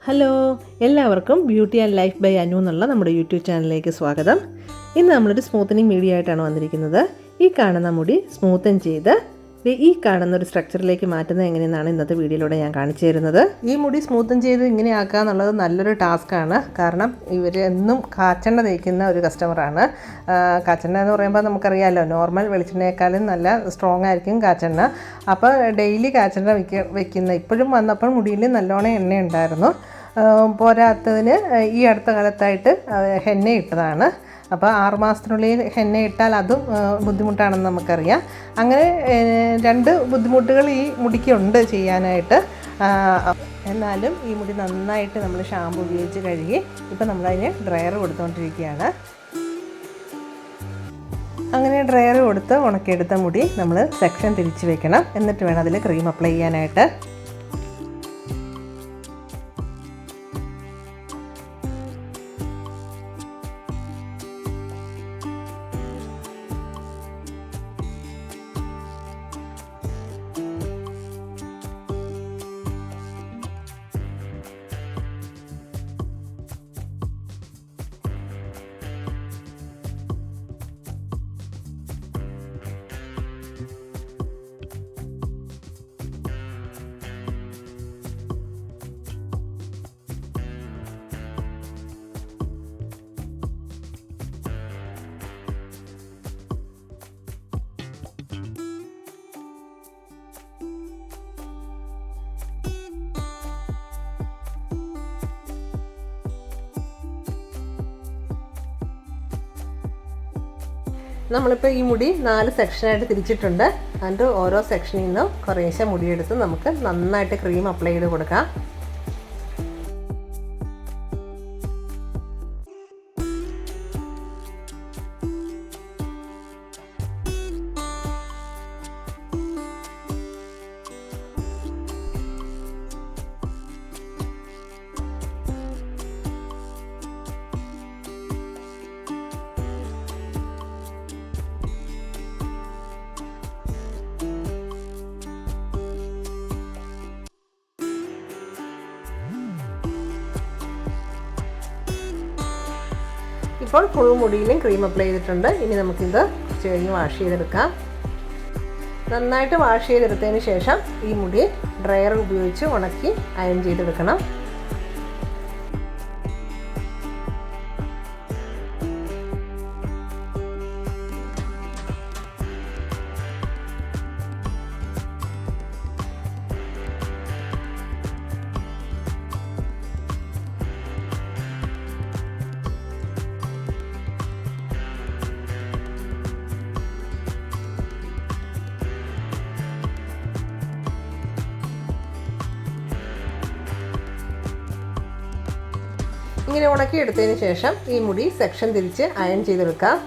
Hello, എല്ലാവർക്കും beauty and life by Anu എന്നുള്ള നമ്മുടെ യൂട്യൂബ് ചാനലിലേക്ക് സ്വാഗതം. ഇന്ന് നമ്മളൊരു സ്മൂത്തനിങ് വീഡിയോ ആയിട്ടാണ് വന്നിരിക്കുന്നത്. ഈ കാണുന്ന മുടി സ്മൂത്തൻ ചെയ്ത് ഈ കാണുന്ന ഒരു സ്ട്രക്ചറിലേക്ക് മാറ്റുന്നത് എങ്ങനെയെന്നാണ് ഇന്നത്തെ വീഡിയോയിലൂടെ ഞാൻ കാണിച്ചു തരുന്നത്. ഈ മുടി സ്മൂത്തൻ ചെയ്ത് ഇങ്ങനെ ആക്കുക എന്നുള്ളത് നല്ലൊരു ടാസ്ക്കാണ്. കാരണം ഇവർ എന്നും കാച്ചെണ്ണ തേക്കുന്ന ഒരു കസ്റ്റമറാണ്. കാച്ചെണ്ണ എന്ന് പറയുമ്പോൾ നമുക്കറിയാമല്ലോ, നോർമൽ വെളിച്ചെണ്ണയേക്കാളും നല്ല സ്ട്രോങ് ആയിരിക്കും കാച്ചെണ്ണ. അപ്പോൾ ഡെയിലി കാച്ചെണ്ണ വെക്കുന്ന ഇപ്പോഴും വന്നപ്പോൾ മുടിയിൽ നല്ലോണം എണ്ണ ഉണ്ടായിരുന്നു. പോരാത്തതിന് ഈ അടുത്ത കാലത്തായിട്ട് ഹെന്ന ഇട്ടതാണ്. അപ്പോൾ 6 മാസത്തിനുള്ളിൽ ഹെന്ന ഇട്ടാൽ അതും ബുദ്ധിമുട്ടാണെന്ന് നമുക്കറിയാം. അങ്ങനെ 2 ബുദ്ധിമുട്ടുകൾ ഈ മുടിക്കുണ്ട് ചെയ്യാനായിട്ട്. എന്നാലും ഈ മുടി നന്നായിട്ട് നമ്മൾ ഷാമ്പു ഉപയോഗിച്ച് കഴുകി ഇപ്പോൾ നമ്മളതിന് ഡ്രയർ കൊടുത്തുകൊണ്ടിരിക്കുകയാണ്. അങ്ങനെ ഡ്രയർ കൊടുത്ത് ഉണക്കിയെടുത്ത മുടി നമ്മൾ സെക്ഷൻ തിരിച്ച് വെക്കണം. എന്നിട്ട് വേണം അതിൽ ക്രീം അപ്ലൈ ചെയ്യാനായിട്ട്. നമ്മളിപ്പോൾ ഈ മുടി 4 സെക്ഷനായിട്ട് തിരിച്ചിട്ടുണ്ട്. എന്നിട്ട് ഓരോ സെക്ഷനിൽ നിന്നും കുറേശ്ശെ മുടിയെടുത്ത് നമുക്ക് നന്നായിട്ട് ക്രീം അപ്ലൈ ചെയ്ത് കൊടുക്കാം. ഇപ്പോൾ ഫുൾ മുടിയിലും ക്രീം അപ്ലൈ ചെയ്തിട്ടുണ്ട്. ഇനി നമുക്കിത് കുറച്ച് കഴിഞ്ഞ് വാഷ് ചെയ്തെടുക്കാം. നന്നായിട്ട് വാഷ് ചെയ്തെടുത്തതിന് ശേഷം ഈ മുടി ഡ്രയർ ഉപയോഗിച്ച് ഉണക്കി അയൺ ചെയ്തെടുക്കണം. ഇങ്ങനെ ഉണക്കിയെടുത്തതിന് ശേഷം ഈ മുടി സെക്ഷൻ തിരിച്ച് അയൺ ചെയ്തെടുക്കാം.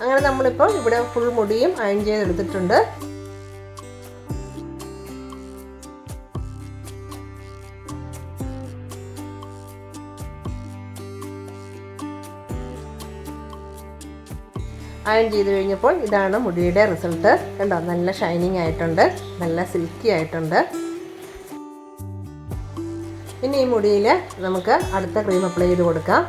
അങ്ങനെ നമ്മളിപ്പോൾ ഇവിടെ ഫുൾ മുടിയും അയൺ ചെയ്തെടുത്തിട്ടുണ്ട്. അയൺ ചെയ്ത് കഴിഞ്ഞപ്പോൾ ഇതാണ് മുടിയുടെ റിസൾട്ട്. കണ്ടോ, നല്ല ഷൈനിങ് ആയിട്ടുണ്ട്, നല്ല സിൽക്കി ആയിട്ടുണ്ട്. ഇനി ഈ മുടിയിൽ നമുക്ക് അടുത്ത ക്രീം അപ്ലൈ ചെയ്ത് കൊടുക്കാം.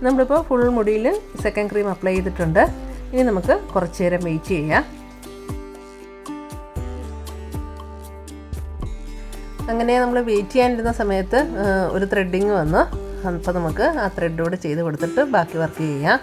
നമ്മളിപ്പോൾ ഫുൾ മുടിയിൽ സെക്കൻഡ് ക്രീം അപ്ലൈ ചെയ്തിട്ടുണ്ട്. ഇനി നമുക്ക് കുറച്ച് നേരം വെയിറ്റ് ചെയ്യാം. അങ്ങനെ നമ്മൾ വെയിറ്റ് ചെയ്യാനിരുന്ന സമയത്ത് ഒരു ത്രെഡിങ് വന്നു. അപ്പോൾ നമുക്ക് ആ ത്രെഡോട് ചെയ്ത് കൊടുത്തിട്ട് ബാക്കി വർക്ക് ചെയ്യാം.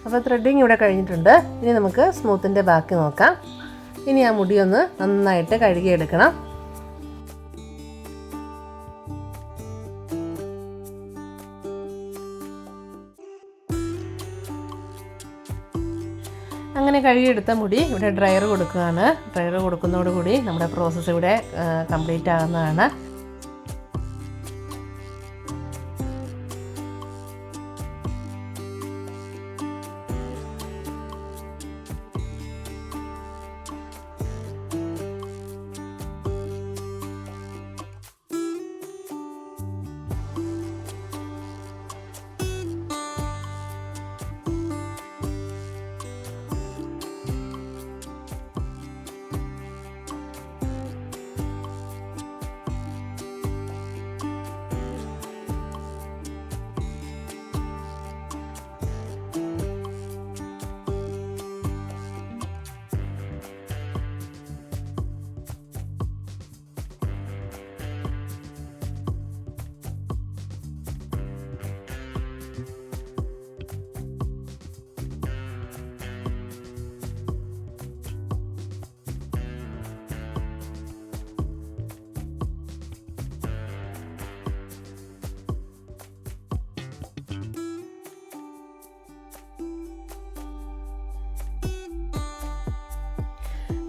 അപ്പോൾ ത്രെഡിങ് ഇവിടെ കഴിഞ്ഞിട്ടുണ്ട്. ഇനി നമുക്ക് സ്മൂത്തിൻ്റെ ബാക്കി നോക്കാം. ഇനി ആ മുടി ഒന്ന് നന്നായിട്ട് കഴുകിയെടുക്കണം. അങ്ങനെ കഴുകിയെടുത്ത മുടി ഇവിടെ ഡ്രയർ കൊടുക്കുകയാണ്. ഡ്രയർ കൊടുക്കുന്നതോടുകൂടി നമ്മുടെ പ്രോസസ്സ് ഇവിടെ കംപ്ലീറ്റ് ആകുന്നതാണ്.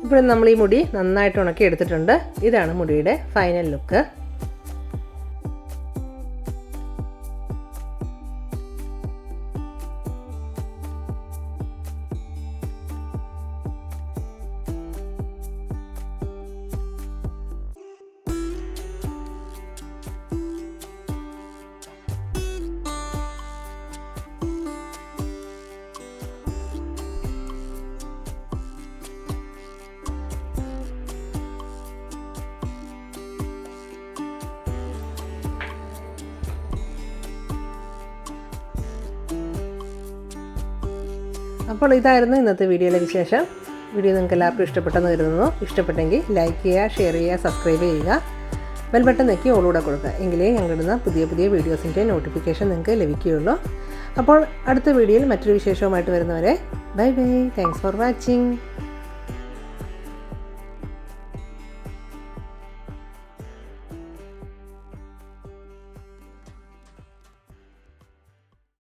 ഇപ്പോൾ നമ്മൾ ഈ മുടി നന്നായിട്ട് ഉണക്കി എടുത്തിട്ടുണ്ട്. ഇതാണ് മുടിയുടെ ഫൈനൽ ലുക്ക്. അപ്പോൾ ഇതായിരുന്നു ഇന്നത്തെ വീഡിയോയിലെ വിശേഷം. വീഡിയോ നിങ്ങൾക്ക് എല്ലാവർക്കും ഇഷ്ടപ്പെട്ടെന്ന് കരുതുന്നു. ഇഷ്ടപ്പെട്ടെങ്കിൽ ലൈക്ക് ചെയ്യുക, ഷെയർ ചെയ്യുക, സബ്സ്ക്രൈബ് ചെയ്യുക. ബെൽ ബട്ടൺ ഞെക്കി ഓളൂടെ കൊടുക്കുക. എങ്കിലേ ഞങ്ങളിടുന്ന പുതിയ പുതിയ വീഡിയോസിൻ്റെ നോട്ടിഫിക്കേഷൻ നിങ്ങൾക്ക് ലഭിക്കുകയുള്ളൂ. അപ്പോൾ അടുത്ത വീഡിയോയിൽ മറ്റൊരു വിശേഷവുമായിട്ട് വരുന്നവരെ bye bye. Thanks for watching.